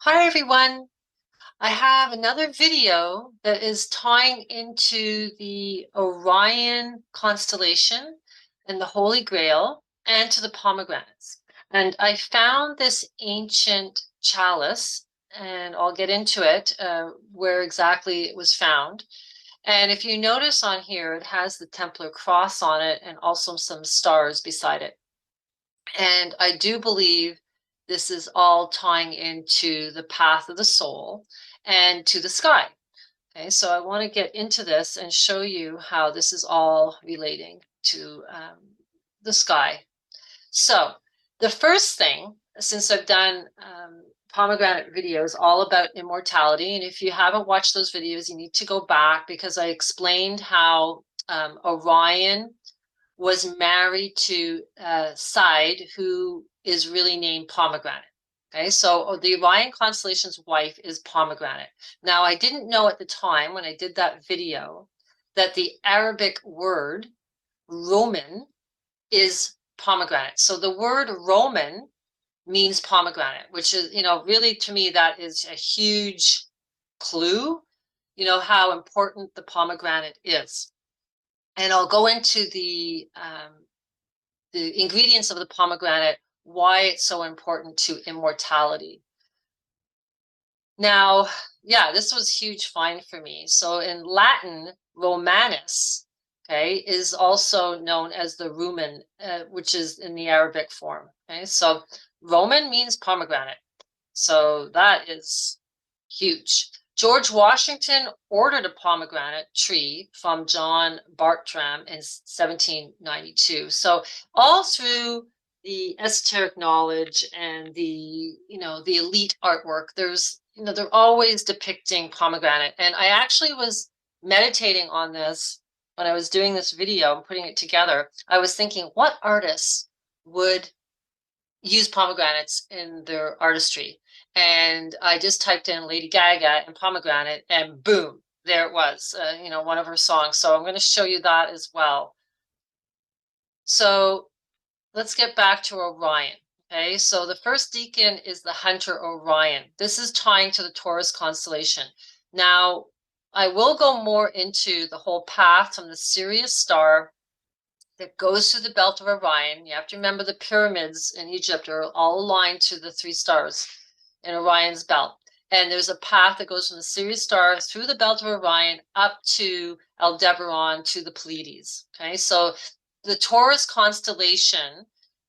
Hi everyone. I have another video that is tying into the Orion constellation and the Holy Grail and to the pomegranates. And I found this ancient chalice, and I'll get into it, where exactly it was found. And if you notice on here, it has the Templar cross on it and also some stars beside it. And I do believe this is all tying into the path of the soul and to the sky. Okay, so I want to get into this and show you how this is all relating to the sky. So the first thing, since I've done pomegranate videos all about immortality, and if you haven't watched those videos, you need to go back because I explained how Orion was married to Side, who is really named Pomegranate. Okay, so the Orion constellation's wife is Pomegranate. Now, I didn't know at the time when I did that video that the Arabic word Roman is pomegranate. So the word Roman means pomegranate, which is, really to me, that is a huge clue, how important the pomegranate is. And I'll go into the ingredients of the pomegranate, why it's so important to immortality. Now, yeah, this was huge find for me. So in Latin, Romanus, okay, is also known as the rumen, which is in the Arabic form. Okay, so Roman means pomegranate. So that is huge. George Washington ordered a pomegranate tree from John Bartram in 1792. So all through the esoteric knowledge and the elite artwork, they're always depicting pomegranate. And I actually was meditating on this when I was doing this video and putting it together. I was thinking, what artists would use pomegranates in their artistry? And I just typed in Lady Gaga and pomegranate, and boom, there it was, one of her songs. So I'm going to show you that as well. So let's get back to Orion. Okay, so the first deacon is the hunter Orion. This is tying to the Taurus constellation. Now, I will go more into the whole path from the Sirius star that goes through the belt of Orion. You have to remember the pyramids in Egypt are all aligned to the three stars in Orion's belt. And there's a path that goes from the Sirius star through the belt of Orion up to Aldebaran to the Pleiades. Okay, so the Taurus constellation,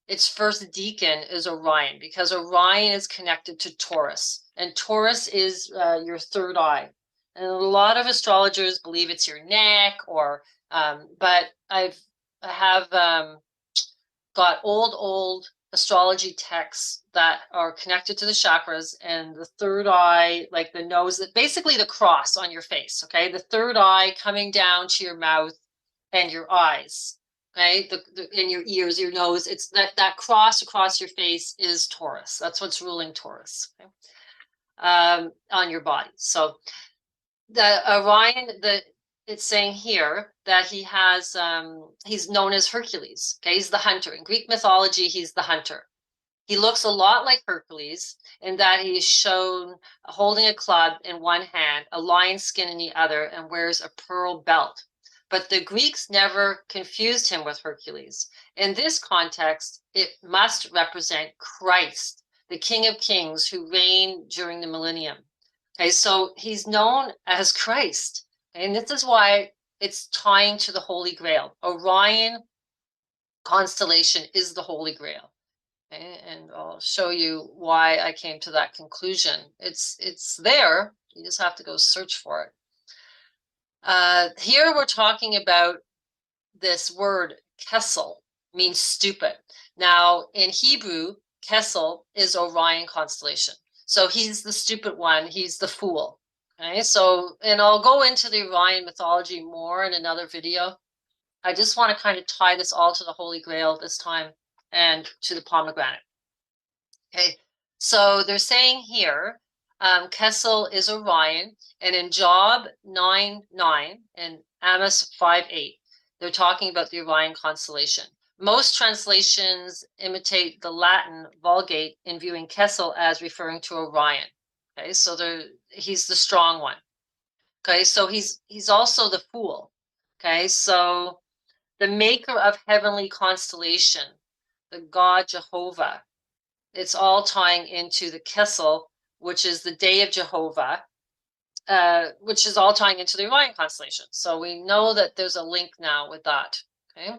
its first deacon is Orion because Orion is connected to Taurus, and Taurus is your third eye. And a lot of astrologers believe it's your neck, but I have got old astrology texts that are connected to the chakras, and the third eye, like the nose, basically the cross on your face. Okay, the third eye coming down to your mouth and your eyes. Okay, in your ears, your nose. It's that cross across your face is Taurus. That's what's ruling Taurus. Okay? On your body. So the Orion, it's saying here that he's known as Hercules. Okay, he's the hunter. In Greek mythology, he's the hunter. He looks a lot like Hercules in that he's shown holding a club in one hand, a lion skin in the other, and wears a pearl belt. But the Greeks never confused him with Hercules. In this context, it must represent Christ, the King of Kings who reigned during the millennium. Okay, so he's known as Christ. And this is why it's tying to the Holy Grail. Orion constellation is the Holy Grail. Okay, and I'll show you why I came to that conclusion. It's there. You just have to go search for it. Here we're talking about this word Kessel, means stupid. Now in Hebrew, Kessel is Orion constellation. So he's the stupid one. He's the fool. Okay, so, and I'll go into the Orion mythology more in another video. I just want to kind of tie this all to the Holy Grail this time and to the pomegranate. Okay, so they're saying here, Kessel is Orion, and in Job 9:9 and Amos 5:8, they're talking about the Orion constellation. Most translations imitate the Latin Vulgate in viewing Kessel as referring to Orion. Okay, so he's the strong one. Okay, so he's also the fool. Okay, so the maker of heavenly constellation, the God Jehovah. It's all tying into the Kessel, which is the day of Jehovah, which is all tying into the Orion constellation. So we know that there's a link now with that. Okay.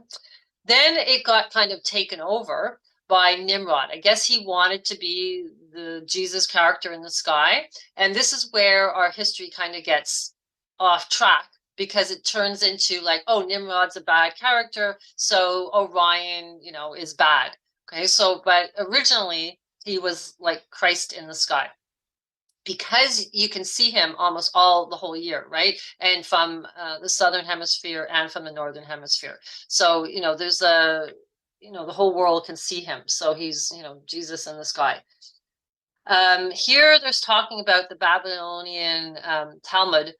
Then it got kind of taken over by Nimrod. I guess he wanted to be the Jesus character in the sky. And this is where our history kind of gets off track, because it turns into like, oh, Nimrod's a bad character, so Orion, is bad. Okay, so but originally he was like Christ in the sky, because you can see him almost all the whole year, right? And from the southern hemisphere and from the northern hemisphere. So, there's the whole world can see him. So he's, Jesus in the sky. Here there's talking about the Babylonian Talmud.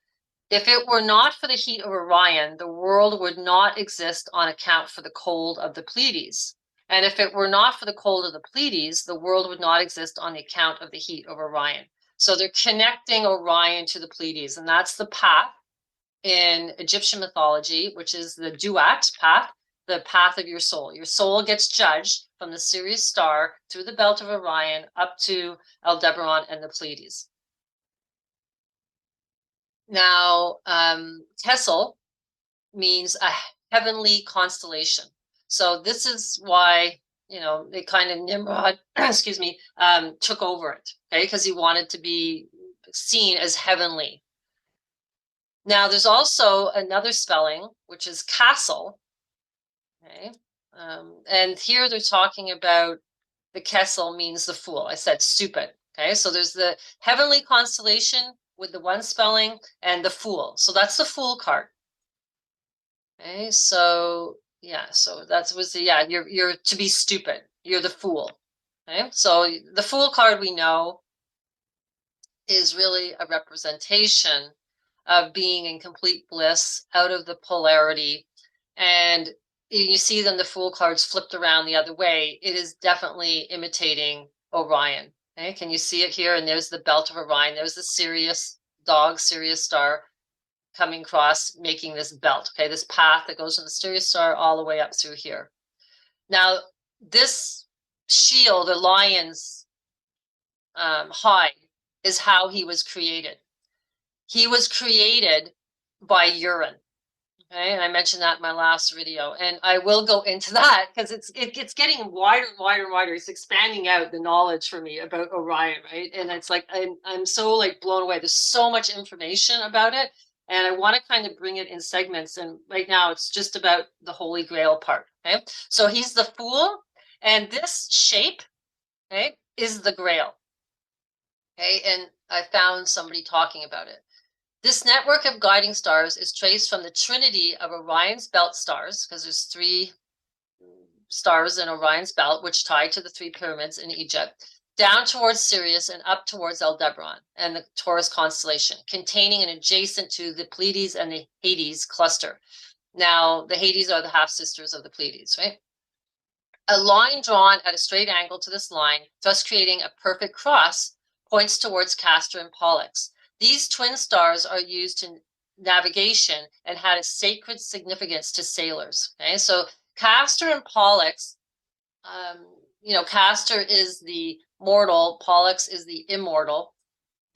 If it were not for the heat of Orion, the world would not exist on account for the cold of the Pleiades. And if it were not for the cold of the Pleiades, the world would not exist on the account of the heat of Orion. So they're connecting Orion to the Pleiades, and that's the path in Egyptian mythology, which is the Duat path, the path of your soul. Your soul gets judged from the Sirius star through the belt of Orion up to Aldebaran and the Pleiades. Now, Kessel means a heavenly constellation. So this is why, they kind of Nimrod, excuse me, took over it, okay, because he wanted to be seen as heavenly. Now, there's also another spelling, which is castle, okay, and here they're talking about the Kessel means the fool. I said stupid, okay, so there's the heavenly constellation with the one spelling and the fool. So that's the fool card. Okay, so yeah, so that was the, yeah, you're to be stupid. You're the fool. Okay, so the fool card we know is really a representation of being in complete bliss, out of the polarity. And you see them, the fool cards flipped around the other way. It is definitely imitating Orion. Okay, can you see it here? And there's the belt of Orion. There's the Sirius dog, Sirius star coming across, making this belt, okay, this path that goes from the Sirius star all the way up through here. Now, this shield, the lion's hide, is how he was created. He was created by urine. Okay, and I mentioned that in my last video, and I will go into that because it's getting wider and wider and wider. It's expanding out the knowledge for me about Orion, right? And it's like I'm so like blown away. There's so much information about it, and I want to kind of bring it in segments. And right now, it's just about the Holy Grail part. Okay, so he's the fool, and this shape, okay, is the Grail. Okay, and I found somebody talking about it. This network of guiding stars is traced from the trinity of Orion's belt stars, because there's 3 stars in Orion's belt, which tie to the 3 pyramids in Egypt, down towards Sirius and up towards Aldebaran and the Taurus constellation, containing and adjacent to the Pleiades and the Hades cluster. Now, the Hades are the half-sisters of the Pleiades, right? A line drawn at a straight angle to this line, thus creating a perfect cross, points towards Castor and Pollux. These twin stars are used in navigation and had a sacred significance to sailors. Okay, so Castor and Pollux, Castor is the mortal, Pollux is the immortal,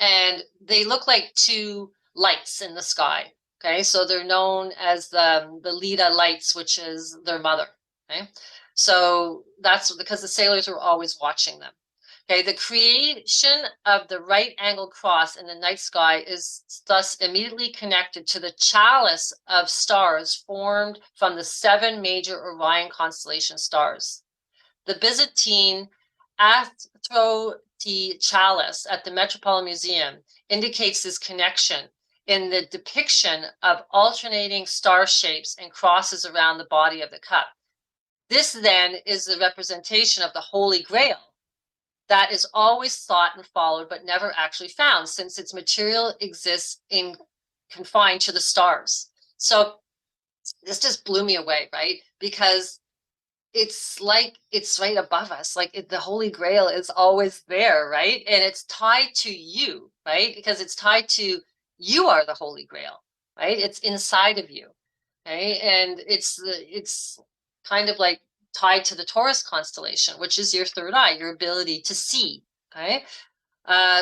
and they look like 2 lights in the sky. Okay, so they're known as the Leda lights, which is their mother. Okay, so that's because the sailors were always watching them. Okay, the creation of the right angle cross in the night sky is thus immediately connected to the chalice of stars formed from the 7 major Orion constellation stars. The Byzantine Aphrodite chalice at the Metropolitan Museum indicates this connection in the depiction of alternating star shapes and crosses around the body of the cup. This then is the representation of the Holy Grail that is always thought and followed but never actually found, since its material exists confined to the stars. So this just blew me away, right? Because it's like it's right above us. Like the Holy Grail is always there, right? And it's tied to you, right? Because it's tied to you are the Holy Grail, right? It's inside of you, okay? And it's kind of like tied to the Taurus constellation, which is your third eye, your ability to see, okay?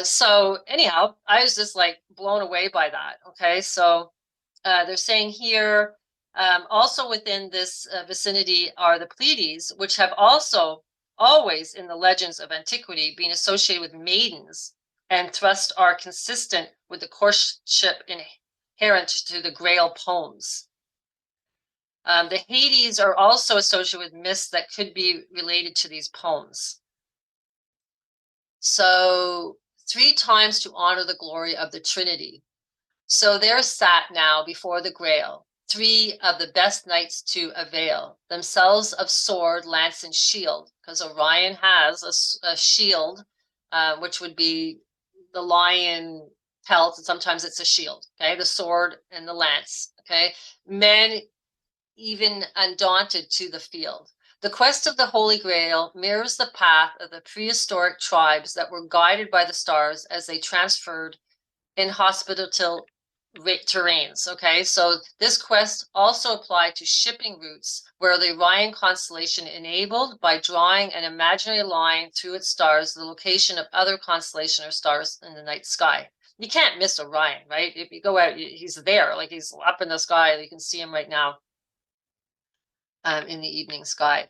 So anyhow, I was just like blown away by that, okay? So they're saying here, also within this vicinity are the Pleiades, which have also always in the legends of antiquity been associated with maidens, and thus are consistent with the courtship inherent to the Grail poems. The Hades are also associated with myths that could be related to these poems. So 3 times to honor the glory of the Trinity. So there sat now before the Grail 3 of the best knights to avail themselves of sword, lance, and shield, because Orion has a shield, which would be the lion pelt, and sometimes it's a shield, okay? The sword and the lance, okay? Men even undaunted to the field. The quest of the Holy Grail mirrors the path of the prehistoric tribes that were guided by the stars as they transferred inhospitable terrains. Okay, so this quest also applied to shipping routes where the Orion constellation enabled, by drawing an imaginary line through its stars, the location of other constellations or stars in the night sky. You can't miss Orion, right? If you go out, he's there, like he's up in the sky. You can see him right now in the evening sky.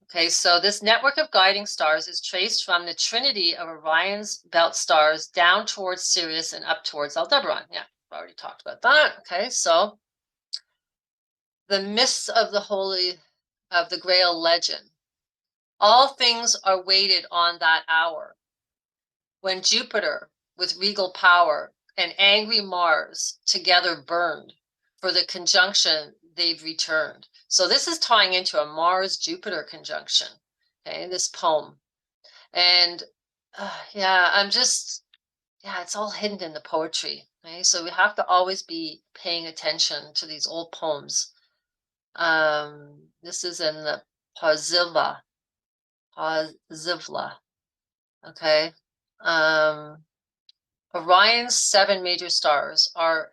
Okay, so this network of guiding stars is traced from the trinity of Orion's belt stars down towards Sirius and up towards Aldebaran. Yeah, I've already talked about that. Okay, so the myths of the Grail legend. All things are weighted on that hour when Jupiter, with regal power, and angry Mars together burned. For the conjunction they've returned. So this is tying into a Mars-Jupiter conjunction, okay, this poem. And yeah, it's all hidden in the poetry, okay? So we have to always be paying attention to these old poems. This is in the Parzivla, okay? Orion's 7 major stars are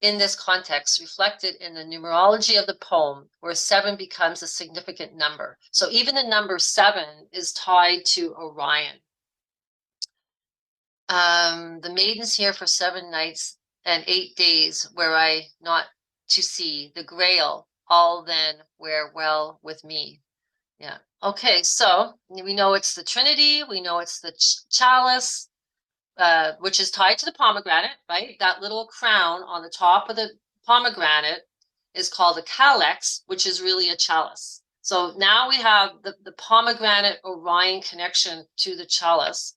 in this context reflected in the numerology of the poem, where 7 becomes a significant number. So even the number 7 is tied to Orion. The maidens here for 7 nights and 8 days were I not to see the Grail, all then wear well with me. Yeah. Okay, so we know it's the Trinity, we know it's the chalice, which is tied to the pomegranate, right? That little crown on the top of the pomegranate is called a calyx, which is really a chalice. So now we have the pomegranate Orion connection to the chalice.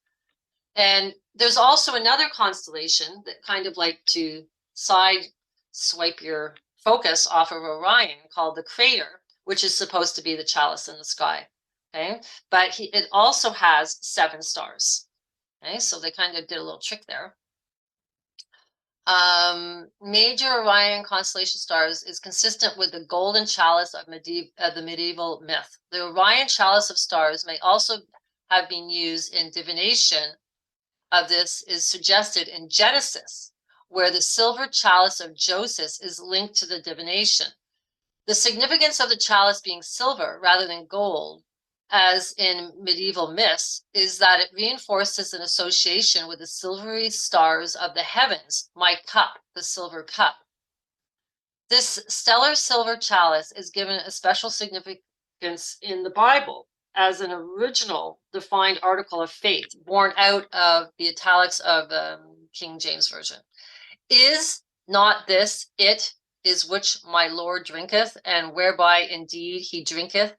And there's also another constellation that kind of like to side swipe your focus off of Orion, called the Crater, which is supposed to be the chalice in the sky. Okay, but it also has 7 stars. Okay, so they kind of did a little trick there. Major Orion constellation stars is consistent with the golden chalice of the medieval myth. The Orion chalice of stars may also have been used in divination. Of this is suggested in Genesis, where the silver chalice of Joseph is linked to the divination. The significance of the chalice being silver rather than gold, as in medieval myths, is that it reinforces an association with the silvery stars of the heavens, my cup, the silver cup. This stellar silver chalice is given a special significance in the Bible as an original defined article of faith, born out of the italics of King James Version. Is not this it is which my Lord drinketh, and whereby indeed he drinketh?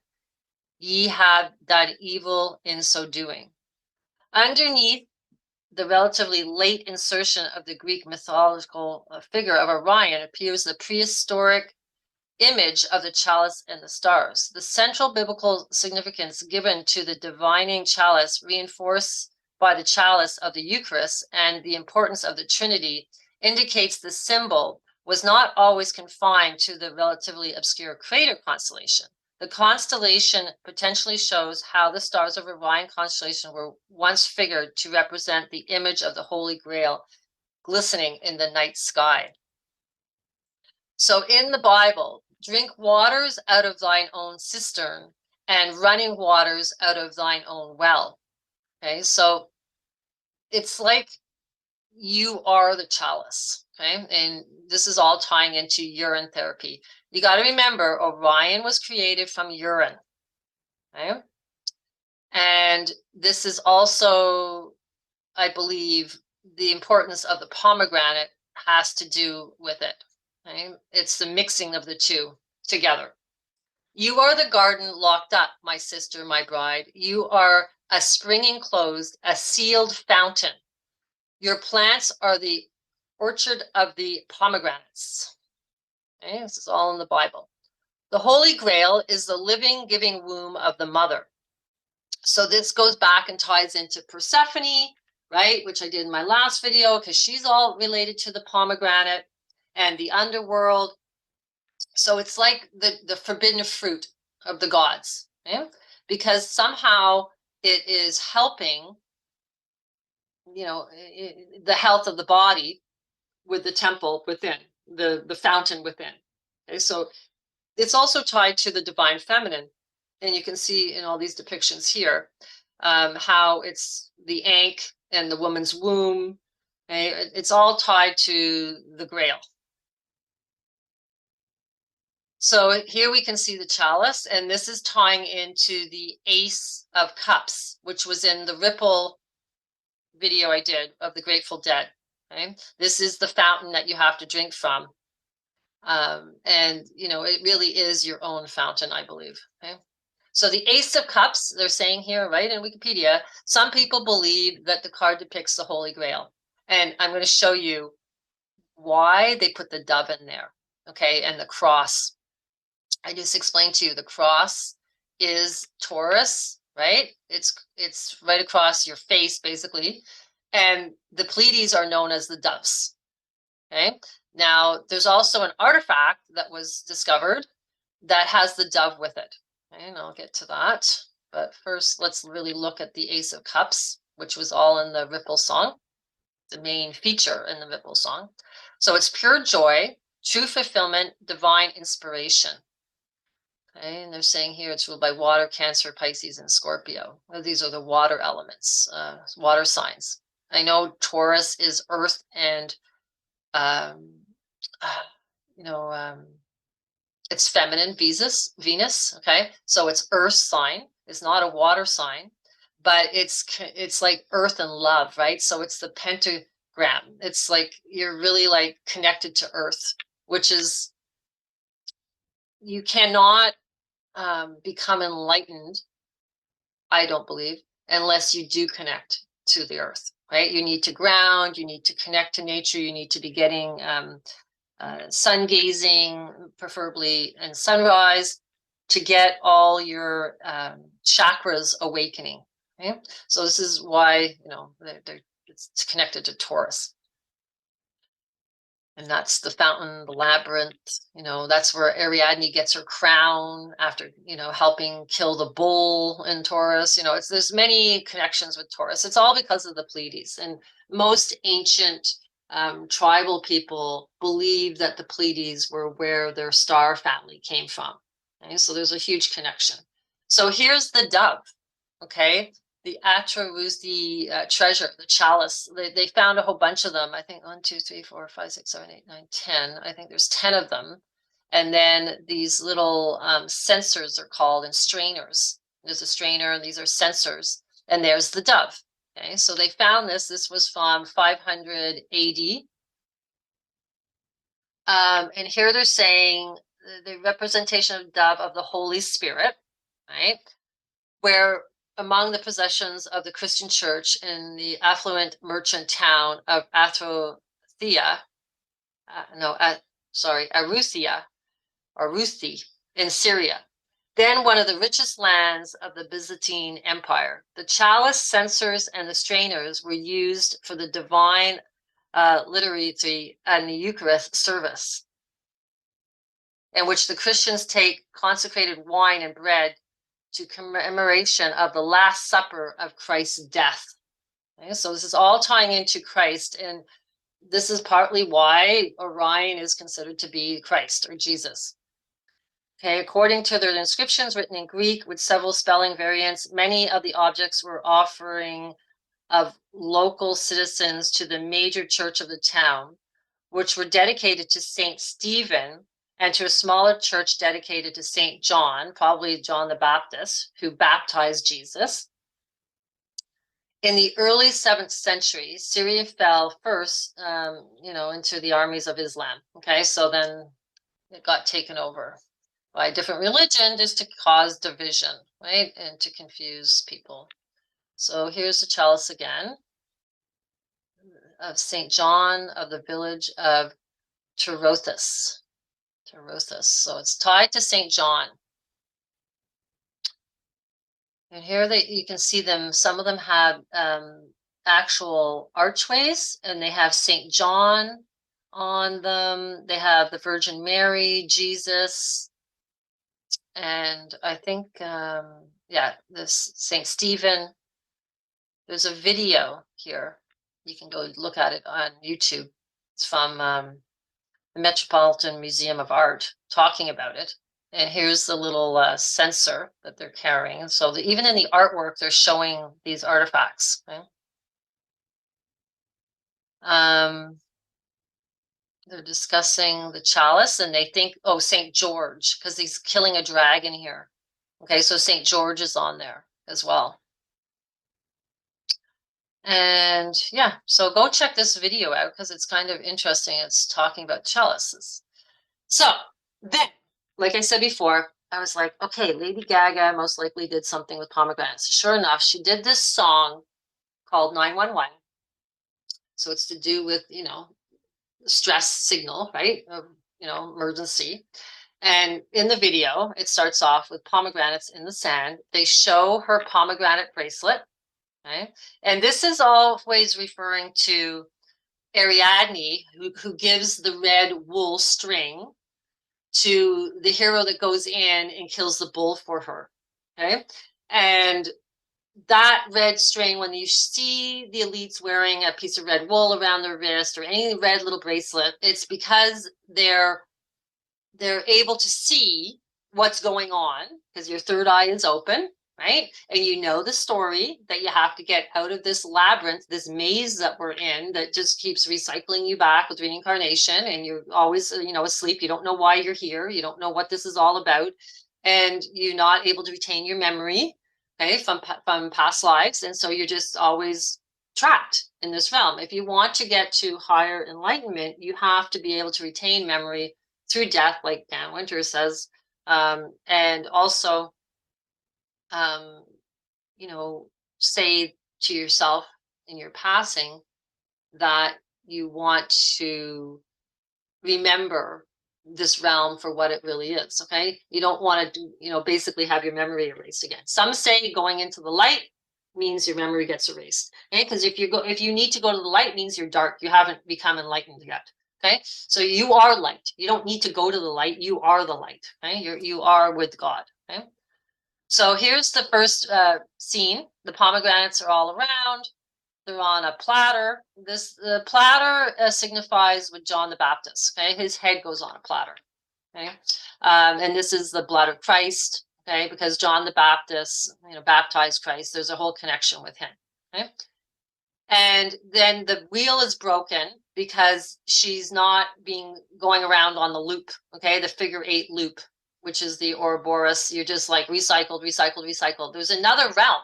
Ye have done evil in so doing. Underneath the relatively late insertion of the Greek mythological figure of Orion appears the prehistoric image of the chalice and the stars. The central biblical significance given to the divining chalice, reinforced by the chalice of the Eucharist and the importance of the Trinity, indicates the symbol was not always confined to the relatively obscure Crater constellation. The constellation potentially shows how the stars of Orion constellation were once figured to represent the image of the Holy Grail glistening in the night sky. So in the Bible, drink waters out of thine own cistern and running waters out of thine own well. Okay, so it's like you are the chalice. Okay, and this is all tying into urine therapy. You got to remember, Orion was created from urine. Okay, and this is also, I believe, the importance of the pomegranate has to do with it. Okay? It's the mixing of the two together. You are the garden locked up, my sister, my bride. You are a spring enclosed, a sealed fountain. Your plants are the orchard of the pomegranates. Okay? This is all in the Bible. The Holy Grail is the living, giving womb of the mother. So this goes back and ties into Persephone, right? Which I did in my last video, because she's all related to the pomegranate and the underworld. So it's like the forbidden fruit of the gods, okay? Because somehow it is helping, you know, the health of the body with the temple within, the fountain within. Okay, so it's also tied to the divine feminine. And you can see in all these depictions here how it's the ankh and the woman's womb. Okay? It's all tied to the Grail. So here we can see the chalice, and this is tying into the Ace of Cups, which was in the Ripple video I did of the Grateful Dead. Okay? This is the fountain that you have to drink from. And, you know, it really is your own fountain, I believe. Okay? So the Ace of Cups, they're saying here, right, in Wikipedia, some people believe that the card depicts the Holy Grail. And I'm going to show you why they put the dove in there, okay, and the cross. I just explained to you the cross is Taurus, right? It's right across your face, basically. And the Pleiades are known as the doves, okay? Now, there's also an artifact that was discovered that has the dove with it. Okay, and I'll get to that. But first, let's really look at the Ace of Cups, which was all in the Ripple song, the main feature in the Ripple song. So it's pure joy, true fulfillment, divine inspiration. Okay, and they're saying here it's ruled by water, Cancer, Pisces, and Scorpio. Well, these are the water elements, water signs. I know Taurus is earth and, um, you know, it's feminine, Venus, okay? So it's earth sign. It's not a water sign, but it's like earth and love, right? So it's the pentagram. It's like you're really like connected to earth, which is, you cannot become enlightened, I don't believe, unless you do connect to the earth, right? You need to ground, you need to connect to nature, you need to be getting sun gazing, preferably in sunrise, to get all your chakras awakening. Okay? So this is why, you know, it's connected to Taurus. And that's the fountain, the labyrinth, you know, that's where Ariadne gets her crown after, you know, helping kill the bull in Taurus. You know, there's many connections with Taurus. It's all because of the Pleiades. And most ancient tribal people believe that the Pleiades were where their star family came from. Okay? So there's a huge connection. So here's the dove, okay? The Atrarusi treasure, the chalice. They found a whole bunch of them. I think 1, 2, 3, 4, 5, 6, 7, 8, 9, 10. I think there's 10 of them. And then these little sensors are called, and strainers. There's a strainer, and these are sensors. And there's the dove. Okay, so they found this. This was from 500 AD. And here they're saying the representation of dove of the Holy Spirit, right? Where among the possessions of the Christian church in the affluent merchant town of Aruthia, Aruthi in Syria, then one of the richest lands of the Byzantine Empire. The chalice, censers, and the strainers were used for the divine liturgy and the Eucharist service. in which the Christians take consecrated wine and bread to commemoration of the Last Supper of Christ's death. Okay, so this is all tying into Christ, and this is partly why Orion is considered to be Christ or Jesus. Okay, according to their inscriptions written in Greek with several spelling variants, many of the objects were offering of local citizens to the major church of the town, which were dedicated to Saint Stephen, and to a smaller church dedicated to Saint John, probably John the Baptist, who baptized Jesus. In the early 7th century, Syria fell first, into the armies of Islam. Okay, so then it got taken over by a different religion just to cause division, right, and to confuse people. So here's the chalice again of St. John of the village of Torothus. So it's tied to St. John. And here you can see them, some of them have actual archways, and they have St. John on them. They have the Virgin Mary, Jesus, and I think, this St. Stephen. There's a video here. You can go look at it on YouTube. It's from the Metropolitan Museum of Art talking about it. And here's the little sensor that they're carrying. So even in the artwork, they're showing these artifacts. Okay? They're discussing the chalice, and they think, oh, St. George, because he's killing a dragon here. Okay, so St. George is on there as well. And yeah, so go check this video out because it's kind of interesting. It's talking about chalices. So then, like I said before, I was like, okay, Lady Gaga most likely did something with pomegranates. Sure enough, she did this song called 911. So it's to do with, stress signal, right? Emergency. And in the video, it starts off with pomegranates in the sand. They show her pomegranate bracelet. Okay. And this is always referring to Ariadne, who gives the red wool string to the hero that goes in and kills the bull for her. Okay. And that red string, when you see the elites wearing a piece of red wool around their wrist or any red little bracelet, it's because they're able to see what's going on because your third eye is open, right? And you know the story that you have to get out of this labyrinth, this maze that we're in that just keeps recycling you back with reincarnation, and you're always, asleep. You don't know why you're here. You don't know what this is all about, and you're not able to retain your memory, okay, from past lives, and so you're just always trapped in this realm. If you want to get to higher enlightenment, you have to be able to retain memory through death, like Dan Winter says, and also, say to yourself in your passing that you want to remember this realm for what it really is. Okay, you don't want to basically have your memory erased again. Some say going into the light means your memory gets erased. Okay, because if you need to go to the light, means you're dark. You haven't become enlightened yet. Okay, so you are light. You don't need to go to the light. You are the light. Okay, you are with God. Okay, so here's the first scene. The pomegranates are all around. They're on a platter. The platter signifies with John the Baptist. Okay, his head goes on a platter. Okay, and this is the blood of Christ. Okay, because John the Baptist, baptized Christ. There's a whole connection with him. Okay, and then the wheel is broken because she's not going around on the loop. Okay, the figure 8 loop, which is the Ouroboros. You're just like recycled. There's another realm.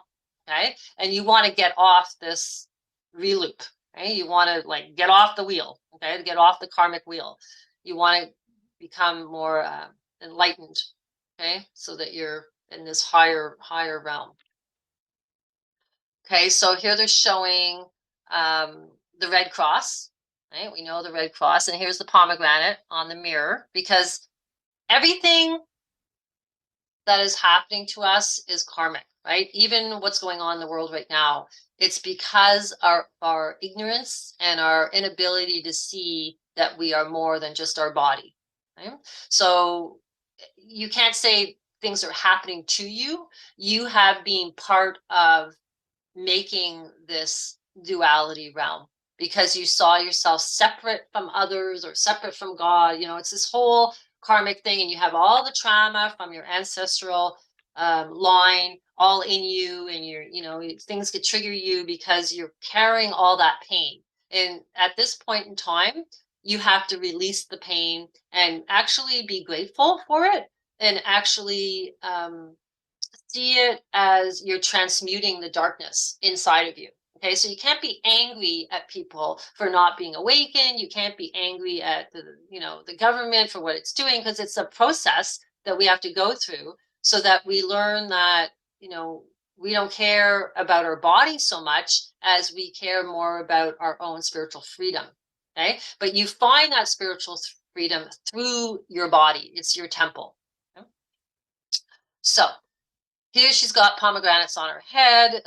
Okay, and you want to get off this reloop. Okay, you want to get off the wheel. Okay, to get off the karmic wheel. You want to become more enlightened. Okay, so that you're in this higher realm. Okay, so here they're showing the Red Cross. Right, we know the Red Cross, and here's the pomegranate on the mirror, because everything that is happening to us is karmic, right? Even what's going on in the world right now, it's because our ignorance and our inability to see that we are more than just our body. Okay? So you can't say things are happening to you. You have been part of making this duality realm because you saw yourself separate from others or separate from God. It's this whole karmic thing, and you have all the trauma from your ancestral line all in you, and things could trigger you because you're carrying all that pain. And at this point in time, you have to release the pain and actually be grateful for it, and actually see it as you're transmuting the darkness inside of you. Okay, so you can't be angry at people for not being awakened. You can't be angry at the government for what it's doing, because it's a process that we have to go through so that we learn that we don't care about our body so much as we care more about our own spiritual freedom. Okay, but you find that spiritual freedom through your body. It's your temple. Okay? So here she's got pomegranates on her head,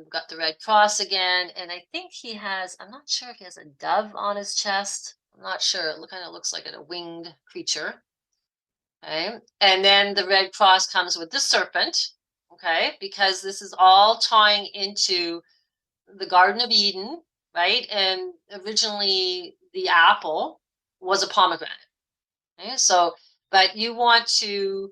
got the Red Cross again, and I think I'm not sure if he has a dove on his chest. I'm not sure. It kind of looks like a winged creature. Okay. And then the Red Cross comes with the serpent, okay, because this is all tying into the Garden of Eden, right? And originally the apple was a pomegranate. Okay. So, but you want to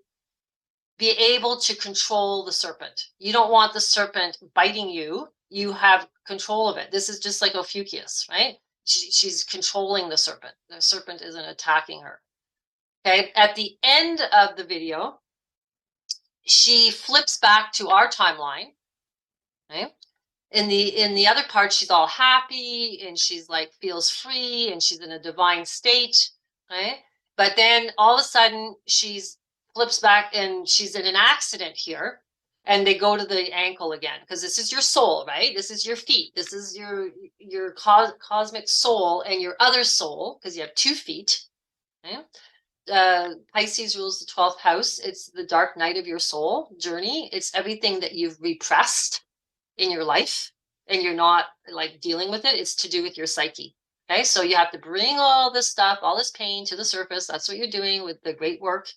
be able to control the serpent. You don't want the serpent biting you. You have control of it. This is just like Ophiuchus, right? She's controlling the serpent. The serpent isn't attacking her. Okay. At the end of the video, she flips back to our timeline. Right? In the other part, she's all happy and she's like feels free and she's in a divine state. Right? But then all of a sudden she's flips back and she's in an accident here, and they go to the ankle again, because this is your soul, right? This is your feet. This is your cosmic soul and your other soul, because you have 2 feet. Okay? Pisces rules the 12th house. It's the dark night of your soul journey. It's everything that you've repressed in your life and you're not like dealing with it. It's to do with your psyche. Okay, so you have to bring all this stuff, all this pain to the surface. That's what you're doing with the great work.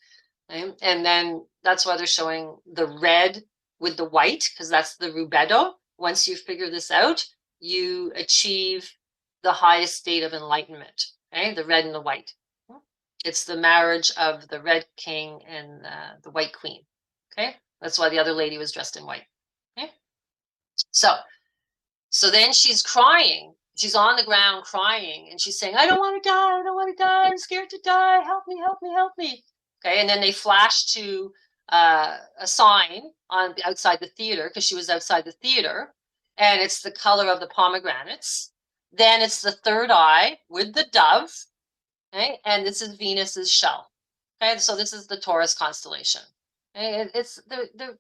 Okay? And then that's why they're showing the red with the white, because that's the rubedo. Once you figure this out, you achieve the highest state of enlightenment. Okay, the red and the white. It's the marriage of the red king and the white queen. Okay, that's why the other lady was dressed in white. Okay, so then she's crying. She's on the ground crying, and she's saying, "I don't want to die. I don't want to die. I'm scared to die. Help me! Help me! Help me!" Okay, and then they flash to a sign on outside the theater, because she was outside the theater, and it's the color of the pomegranates. Then it's the third eye with the dove. Okay, and this is Venus's shell. Okay, so this is the Taurus constellation. Okay?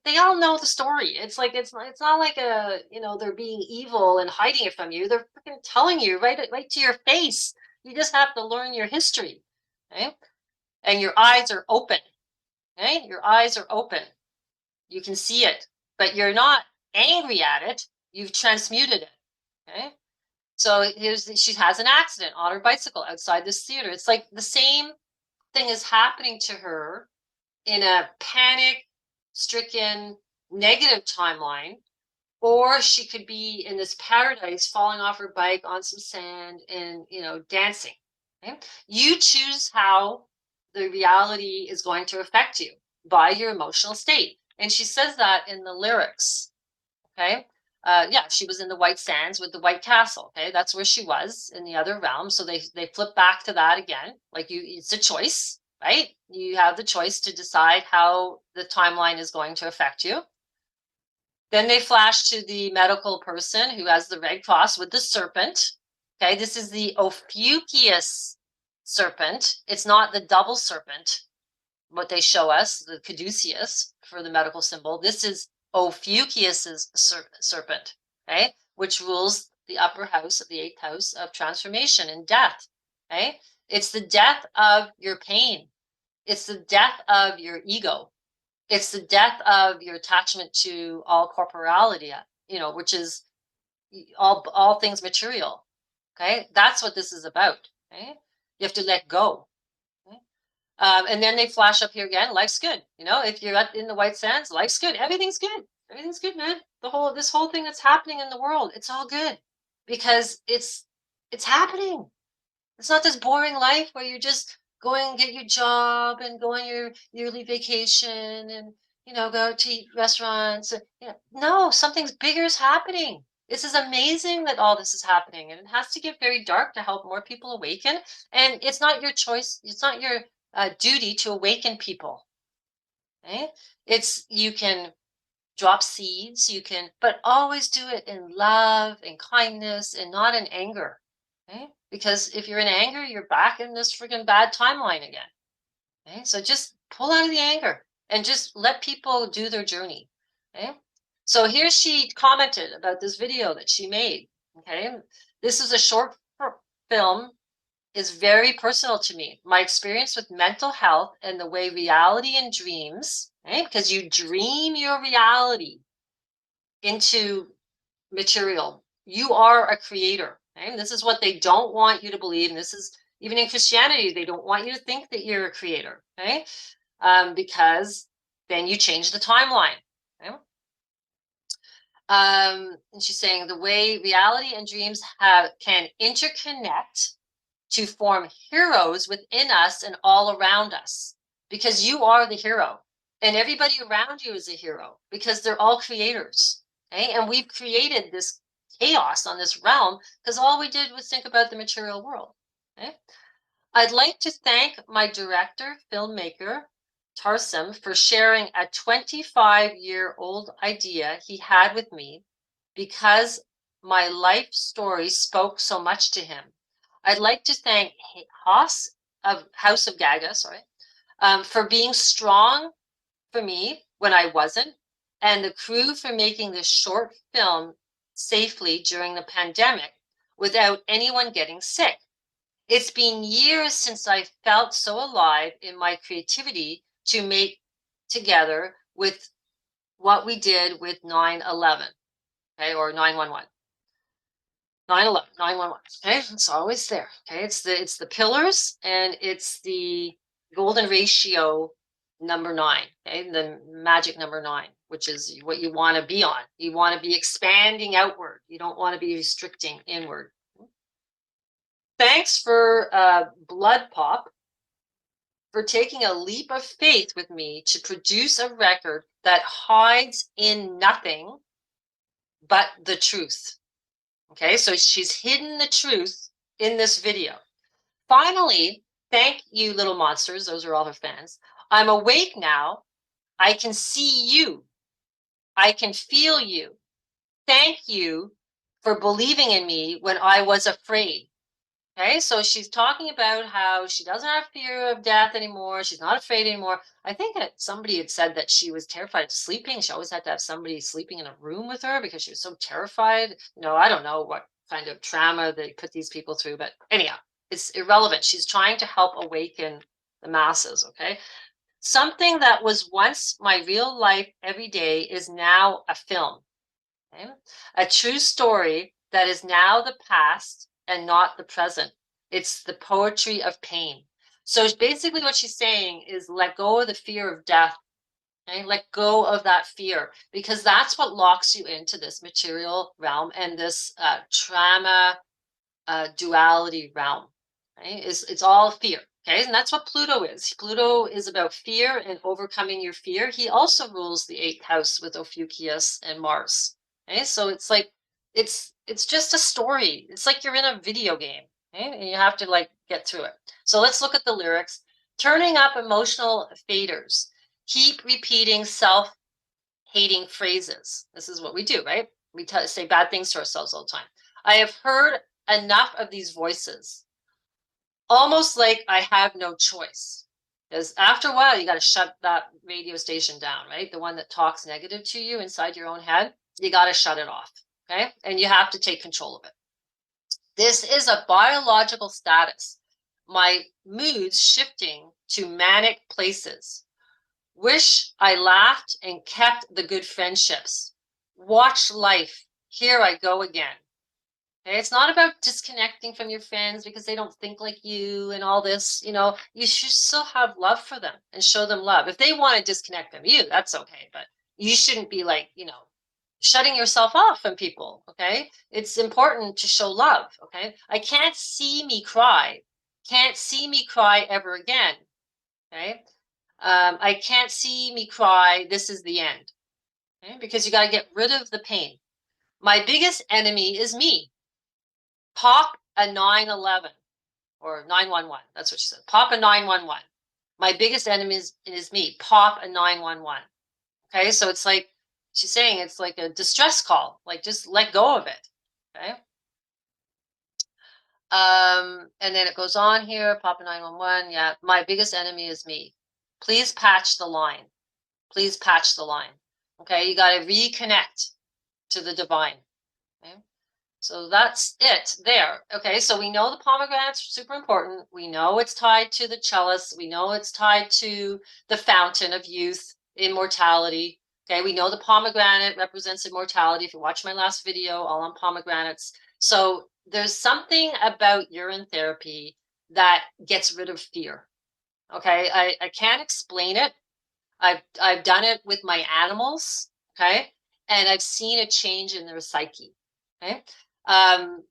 They all know the story. It's not like they're being evil and hiding it from you. They're freaking telling you right to your face. You just have to learn your history. Okay, and your eyes are open. Okay, your eyes are open. You can see it, but you're not angry at it. You've transmuted it. Okay. So she has an accident on her bicycle outside this theater. It's like the same thing is happening to her in a panic-stricken negative timeline, or she could be in this paradise falling off her bike on some sand and dancing. Okay? You choose how the reality is going to affect you by your emotional state. And she says that in the lyrics. Okay. Yeah, she was in the White Sands with the White Castle. Okay, that's where she was in the other realm. So they flip back to that again. Like it's a choice, right? You have the choice to decide how the timeline is going to affect you. Then they flash to the medical person who has the Red Cross with the serpent. Okay, this is the Ophiuchus serpent. It's not the double serpent, what they show us, the caduceus for the medical symbol. This is Ophiuchus's serpent, okay, which rules the upper house of the 8th house of transformation and death. Okay, it's the death of your pain. It's the death of your ego. It's the death of your attachment to all corporality, which is all things material. Okay, that's what this is about. Okay, you have to let go. Okay? And then they flash up here again. Life's good. You know, if you're in the white sands, life's good. Everything's good. Everything's good, man. This whole thing that's happening in the world, it's all good because it's happening. It's not this boring life where you just go and get your job and go on your yearly vacation and go to eat restaurants. No, something's bigger is happening. This is amazing that all this is happening, and it has to get very dark to help more people awaken. And it's not your choice. It's not your duty to awaken people. Okay? You can drop seeds, but always do it in love and kindness and not in anger. Okay? Because if you're in anger, you're back in this freaking bad timeline again. Okay? So just pull out of the anger and just let people do their journey. Okay? So here she commented about this video that she made. Okay? This is a short film, is very personal to me. My experience with mental health and the way reality and dreams, right? Because you dream your reality into material. You are a creator. Okay? This is what they don't want you to believe. And this is even in Christianity, they don't want you to think that you're a creator. Okay? Because then you change the timeline. Okay? And she's saying the way reality and dreams can interconnect to form heroes within us and all around us, because you are the hero and everybody around you is a hero because they're all creators. Okay? And we've created this chaos on this realm because all we did was think about the material world. Okay? I'd like to thank my director, filmmaker, Tarsim, for sharing a 25-year-old idea he had with me because my life story spoke so much to him. I'd like to thank Haas of House of Gaga, for being strong for me when I wasn't, and the crew for making this short film safely during the pandemic without anyone getting sick. It's been years since I felt so alive in my creativity to make together with what we did with 9/11, okay, or 9/11. 9/11, 9/11. Okay, it's always there. Okay, it's the pillars and it's the golden ratio number 9. Okay, the magic number 9, which is what you want to be on. You want to be expanding outward. You don't want to be restricting inward. Thanks for Blood Pop for taking a leap of faith with me to produce a record that hides in nothing but the truth. Okay, so she's hidden the truth in this video. Finally, thank you, little monsters. Those are all her fans. I'm awake now. I can see you. I can feel you. Thank you for believing in me when I was afraid. Okay, so she's talking about how she doesn't have fear of death anymore. She's not afraid anymore. I think that somebody had said that she was terrified of sleeping. She always had to have somebody sleeping in a room with her because she was so terrified. I don't know what kind of trauma they put these people through, but anyhow, it's irrelevant. She's trying to help awaken the masses, okay? Something that was once my real life every day is now a film. Okay? A true story that is now the past and not the present. It's the poetry of pain. So basically what she's saying is let go of the fear of death. Okay? Let go of that fear, because that's what locks you into this material realm and this trauma duality realm. Okay? It's all fear. Okay, and that's what Pluto is. Pluto is about fear and overcoming your fear. He also rules the 8th house with Ophiuchus and Mars. Okay, so it's like it's just a story. It's like you're in a video game, okay? And you have to like get through it. So let's look at the lyrics. Turning up emotional faders. Keep repeating self-hating phrases. This is what we do, right? We say bad things to ourselves all the time. I have heard enough of these voices. Almost like I have no choice. Because after a while, you got to shut that radio station down, right? The one that talks negative to you inside your own head, you got to shut it off, okay? And you have to take control of it. This is a biological status. My mood's shifting to manic places. Wish I laughed and kept the good friendships. Watch life. Here I go again. Okay, it's not about disconnecting from your friends because they don't think like you and all this. You should still have love for them and show them love. If they want to disconnect from you, that's okay. But you shouldn't be like, shutting yourself off from people. Okay. It's important to show love. Okay. I can't see me cry. Can't see me cry ever again. Okay. I can't see me cry. This is the end. Okay. Because you got to get rid of the pain. My biggest enemy is me. Pop a 911 or 911. That's what she said. Pop a 911. My biggest enemy is me. Pop a 911. Okay, so it's like she's saying it's like a distress call. Like just let go of it. Okay. And then it goes on here. Pop a 911. Yeah, my biggest enemy is me. Please patch the line. Please patch the line. Okay, you got to reconnect to the divine. Okay. So that's it there. Okay, so we know the pomegranate's super important. We know it's tied to the chalice. We know it's tied to the fountain of youth, immortality. Okay, we know the pomegranate represents immortality. If you watch my last video, all on pomegranates. So there's something about urine therapy that gets rid of fear. Okay, I can't explain it. I've done it with my animals, okay, and I've seen a change in their psyche. Okay. Um,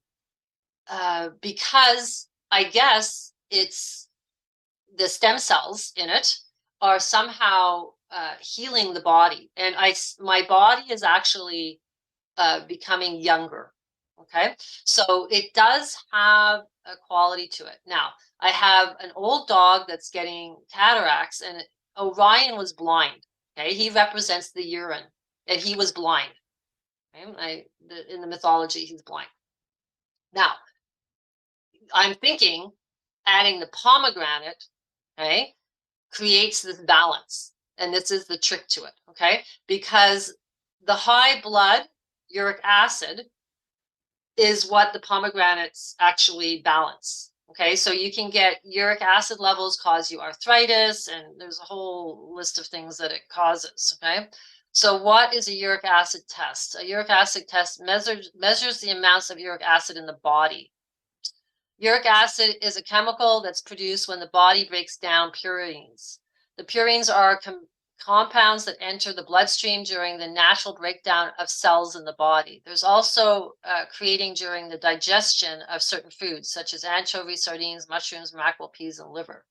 because I guess it's the stem cells in it are somehow healing the body, and my body is actually becoming younger. Okay, so it does have a quality to it. Now, I have an old dog that's getting cataracts, and Orion was blind. Okay, he represents the urine, and he was blind. Okay? In the mythology, he's blind. Now, I'm thinking adding the pomegranate, okay, creates this balance. And this is the trick to it, okay? Because the high blood uric acid is what the pomegranates actually balance. Okay, so you can get uric acid levels cause you arthritis, and there's a whole list of things that it causes. Okay, so what is a uric acid test? A uric acid test measures the amounts of uric acid in the body. Uric acid is a chemical that's produced when the body breaks down purines. The purines are compounds that enter the bloodstream during the natural breakdown of cells in the body. There's also creating during the digestion of certain foods, such as anchovies, sardines, mushrooms, mackerel, peas, and liver.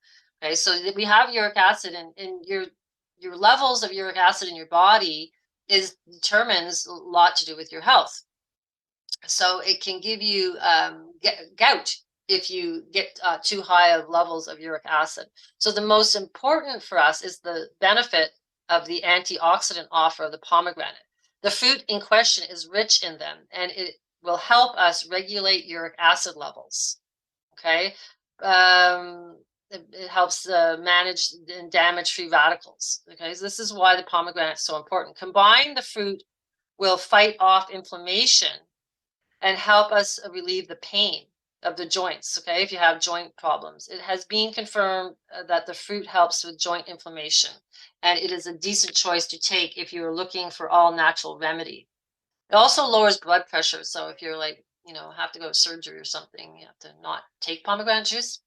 Okay, so we have uric acid, and your levels of uric acid in your body determines a lot to do with your health. So it can give you gout if you get too high of levels of uric acid. So the most important for us is the benefit of the antioxidant offer of the pomegranate. The fruit in question is rich in them, and it will help us regulate uric acid levels. Okay. It helps manage and damage free radicals. Okay. So this is why the pomegranate is so important. Combine the fruit will fight off inflammation and help us relieve the pain of the joints. Okay, if you have joint problems, it has been confirmed that the fruit helps with joint inflammation, and it is a decent choice to take if you're looking for all natural remedy. It also lowers blood pressure, so if you're like, have to go to surgery or something, you have to not take pomegranate juice.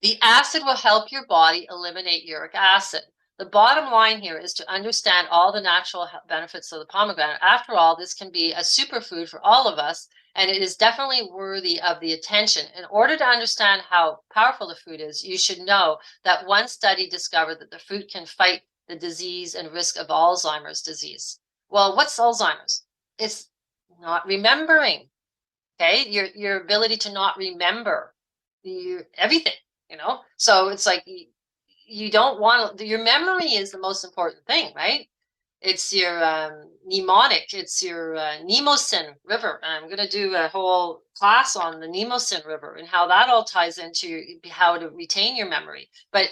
The acid will help your body eliminate uric acid. The bottom line here is to understand all the natural benefits of the pomegranate. After all, this can be a superfood for all of us, and it is definitely worthy of the attention. In order to understand how powerful the fruit is, you should know that one study discovered that the fruit can fight the disease and risk of Alzheimer's disease. Well, what's Alzheimer's? It's not remembering. Okay, your ability to not remember everything. So it's like you don't want to, your memory is the most important thing, right? It's your mnemonic, it's your Mnemosyne river. I'm going to do a whole class on the Mnemosyne river and how that all ties into how to retain your memory. But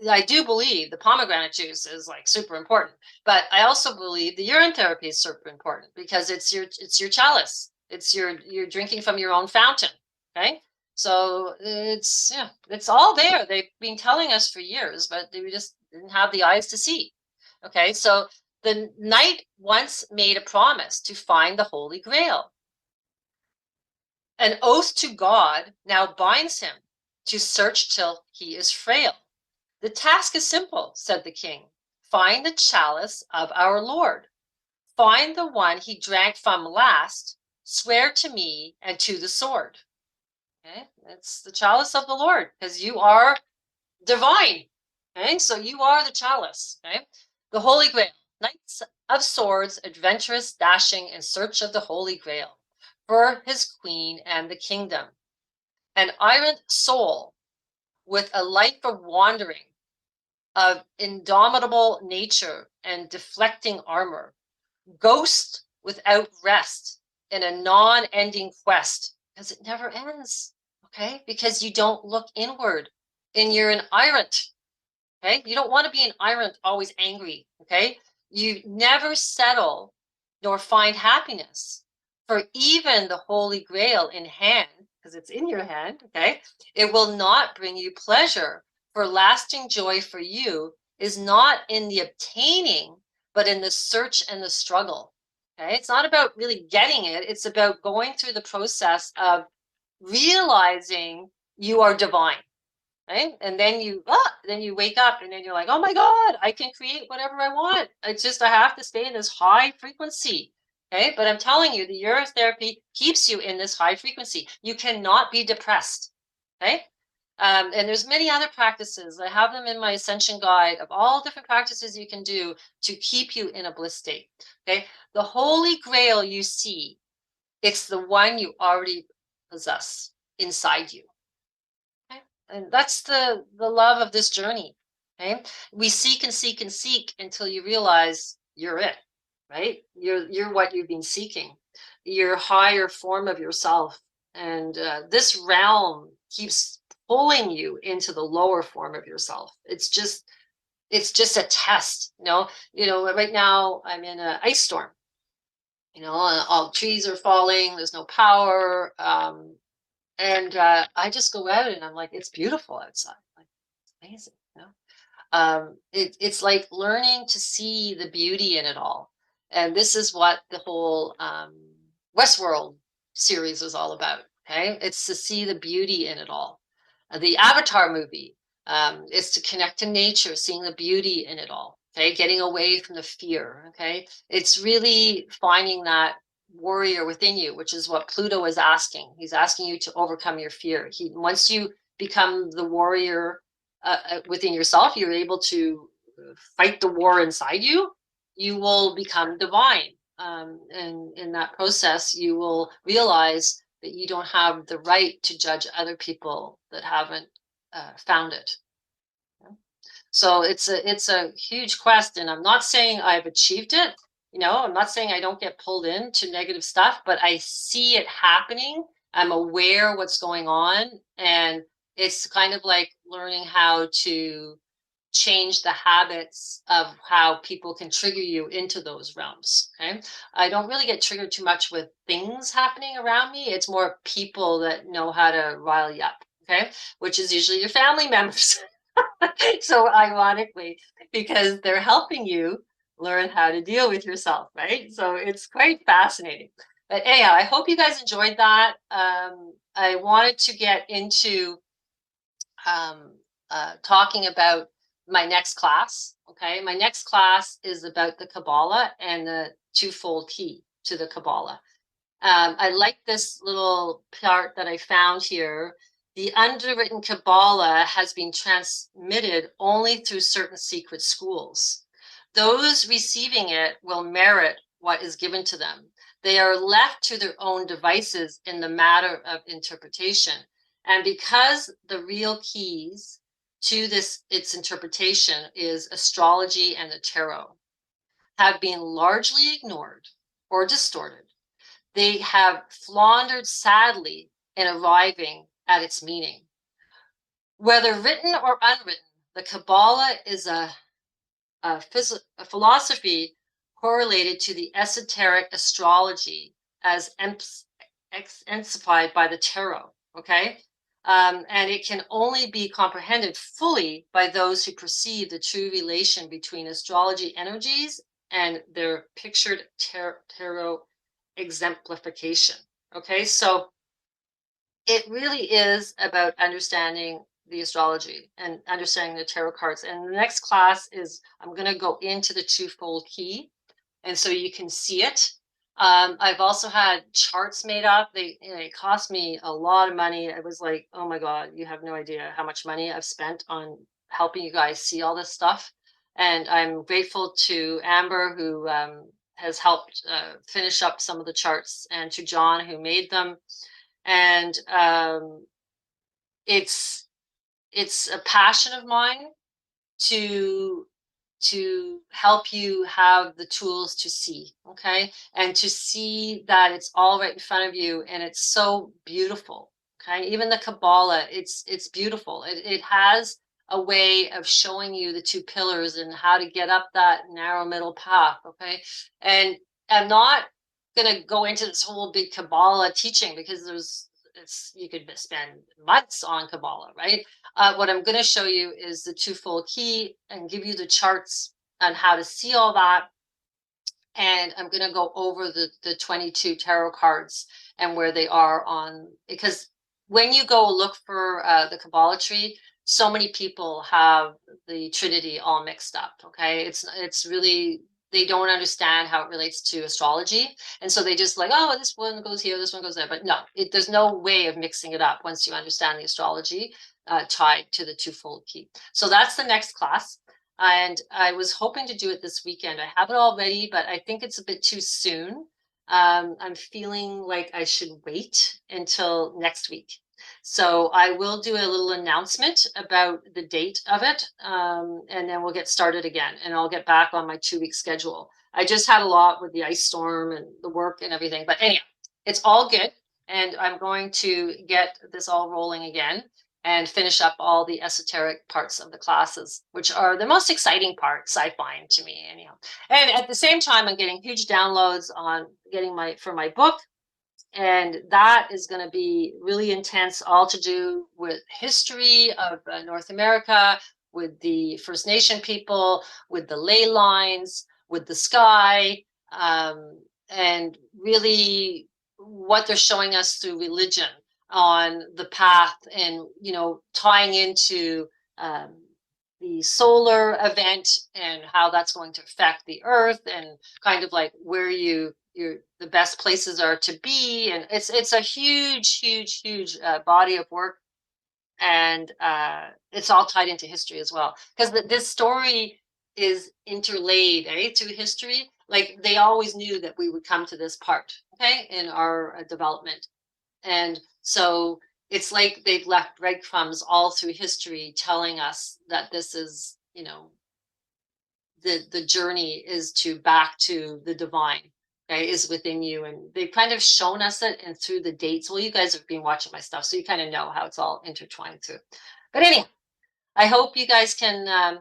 I do believe the pomegranate juice is like super important, but I also believe the urine therapy is super important because it's your chalice. You're drinking from your own fountain. Okay. So it's all there. They've been telling us for years, but we just didn't have the eyes to see. Okay. So the knight once made a promise to find the Holy Grail. An oath to God now binds him to search till he is frail. The task is simple, said the king. Find the chalice of our Lord. Find the one he drank from last. Swear to me and to the sword. Okay, it's the chalice of the Lord, because you are divine. Okay, so you are the chalice. Okay, the Holy Grail. Knights of swords, adventurous, dashing in search of the Holy Grail for his queen and the kingdom. An iron soul with a life of wandering, of indomitable nature and deflecting armor, ghost without rest in a non-ending quest, because it never ends. Okay, because you don't look inward and you're an irant. Okay, you don't want to be an irant, always angry. Okay, you never settle nor find happiness, for even the Holy Grail in hand, because it's in your hand, okay, it will not bring you pleasure, for lasting joy for you is not in the obtaining, but in the search and the struggle. Okay, it's not about really getting it, it's about going through the process of realizing you are divine. Right? And then you wake up and then you're like, oh my God, I can create whatever I want. It's just I have to stay in this high frequency. Okay, but I'm telling you, the urotherapy keeps you in this high frequency. You cannot be depressed. Okay, and there's many other practices. I have them in my ascension guide of all different practices you can do to keep you in a bliss state. Okay, the Holy Grail you see, it's the one you already possess inside you. And that's the love of this journey. Okay, we seek and seek and seek until you realize you're it, right? You're what you've been seeking, your higher form of yourself. And this realm keeps pulling you into the lower form of yourself. It's just a test. Right now I'm in an ice storm. All trees are falling, there's no power. And I just go out and I'm like, it's beautiful outside. Like, it's amazing. It's like learning to see the beauty in it all. And this is what the whole Westworld series was all about. Okay, it's to see the beauty in it all. The Avatar movie is to connect to nature, seeing the beauty in it all. Okay, getting away from the fear. Okay, it's really finding that warrior within you, which is what Pluto is asking. He's asking you to overcome your fear. Once you become the warrior within yourself, you're able to fight the war inside you, you will become divine. And in that process, you will realize that you don't have the right to judge other people that haven't found it. So it's a huge quest, and I'm not saying I've achieved it. I'm not saying I don't get pulled into negative stuff, but I see it happening. I'm aware what's going on, and it's kind of like learning how to change the habits of how people can trigger you into those realms. Okay, I don't really get triggered too much with things happening around me. It's more people that know how to rile you up. Okay, which is usually your family members. So ironically, because they're helping you learn how to deal with yourself, right? So it's quite fascinating. But anyhow, I hope you guys enjoyed that. I wanted to get into um, talking about my next class. Okay, my next class is about the Kabbalah and the twofold key to the Kabbalah. I like this little part that I found here. The underwritten Kabbalah has been transmitted only through certain secret schools. Those receiving it will merit what is given to them. They are left to their own devices in the matter of interpretation. And because the real keys to its interpretation is astrology and the tarot, have been largely ignored or distorted, they have floundered sadly in arriving at its meaning. Whether written or unwritten, the Kabbalah is a philosophy correlated to the esoteric astrology as intensified by the tarot. Okay. And it can only be comprehended fully by those who perceive the true relation between astrology energies and their pictured tarot exemplification. Okay, so it really is about understanding the astrology and understanding the tarot cards. And the next class is I'm going to go into the twofold key, and so you can see it. I've also had charts made up. It cost me a lot of money. I was like, oh my God, you have no idea how much money I've spent on helping you guys see all this stuff. And I'm grateful to Amber, who has helped finish up some of the charts, and to John, who made them. And it's it's a passion of mine to help you have the tools to see, okay, and to see that it's all right in front of you, and it's so beautiful. Okay, even the Kabbalah, it's beautiful. It has a way of showing you the two pillars and how to get up that narrow middle path. Okay, and I'm not going to go into this whole big Kabbalah teaching, because you could spend months on Kabbalah, right? What I'm going to show you is the twofold key and give you the charts on how to see all that. And I'm going to go over the 22 tarot cards and where they are on, because when you go look for the Kabbalah tree, so many people have the Trinity all mixed up. Okay, it's really, they don't understand how it relates to astrology, and so they just like, oh, this one goes here, this one goes there. But no, there's no way of mixing it up once you understand the astrology tied to the twofold key. So that's the next class. And I was hoping to do it this weekend. I have it all ready, but I think it's a bit too soon. I'm feeling like I should wait until next week. So I will do a little announcement about the date of it, and then we'll get started again, and I'll get back on my 2-week schedule. I just had a lot with the ice storm and the work and everything, but anyhow, it's all good. And I'm going to get this all rolling again and finish up all the esoteric parts of the classes, which are the most exciting parts, I find, to me anyhow. And at the same time, I'm getting huge downloads on getting for my book, and that is going to be really intense, all to do with history of North America, with the First Nation people, with the ley lines, with the sky, and really what they're showing us through religion on the path, and tying into um, the solar event and how that's going to affect the earth, and kind of like where the best places are to be. And it's a huge body of work, and it's all tied into history as well, because this story is interlaid, through history. Like, they always knew that we would come to this part, okay, in our development. And so it's like they've left breadcrumbs all through history telling us that this is, the journey is back to the divine, okay, is within you. And they've kind of shown us it, and through the dates. Well, you guys have been watching my stuff, so you kind of know how it's all intertwined through. But anyhow, I hope you guys can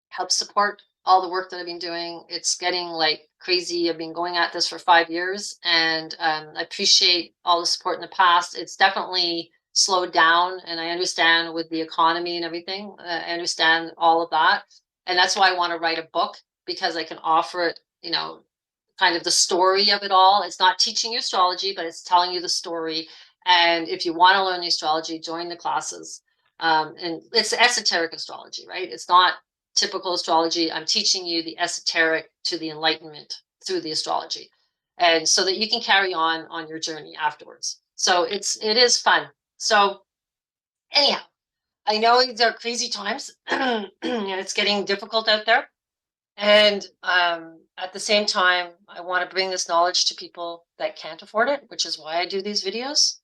help support all the work that I've been doing. It's getting like crazy. I've been going at this for 5 years, and I appreciate all the support in the past. It's definitely slowed down, and I understand with the economy and everything. I understand all of that, and that's why I want to write a book, because I can offer it, kind of the story of it all. It's not teaching you astrology, but it's telling you the story. And if you want to learn the astrology, join the classes. And it's esoteric astrology, right? It's not typical astrology. I'm teaching you the esoteric to the enlightenment through the astrology, and so that you can carry on your journey afterwards. So it is fun. So anyhow, I know these are crazy times. And it's getting difficult out there, and at the same time, I want to bring this knowledge to people that can't afford it, which is why I do these videos.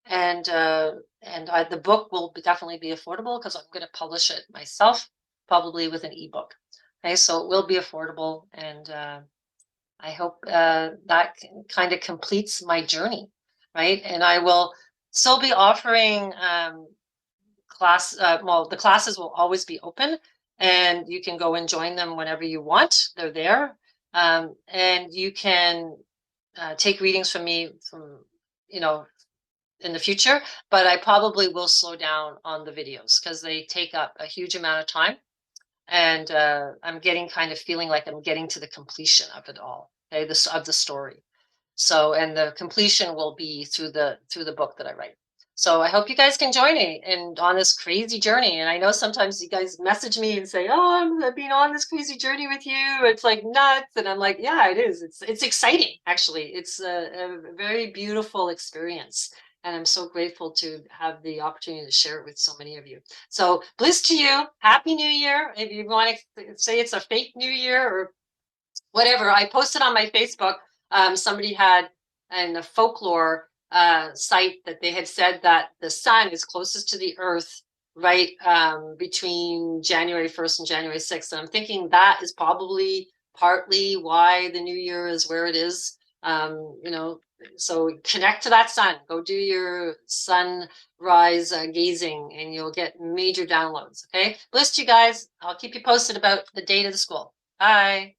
And the book will definitely be affordable, because I'm going to publish it myself, probably with an ebook. Okay, so it will be affordable, and I hope that kind of completes my journey, right? And I will still be offering well, the classes will always be open, and you can go and join them whenever you want. They're there, and you can take readings from me in the future, but I probably will slow down on the videos, because they take up a huge amount of time, and I'm getting kind of feeling like I'm getting to the completion of it all, okay, of the story. So, and the completion will be through the book that I write. So I hope you guys can join me and on this crazy journey. And I know sometimes you guys message me and say, "Oh, I've been on this crazy journey with you. It's like nuts." And I'm like, "Yeah, it is. It's exciting. Actually, it's a very beautiful experience." And I'm so grateful to have the opportunity to share it with so many of you. So bliss to you. Happy New Year. If you want to say it's a fake New Year or whatever, I posted on my Facebook. Somebody had in a folklore site that they had said that the sun is closest to the earth right between January 1st and January 6th. And I'm thinking that is probably partly why the new year is where it is. You know, so connect to that sun. Go do your sunrise gazing and you'll get major downloads. Okay. Bliss to you guys. I'll keep you posted about the date of the school. Bye.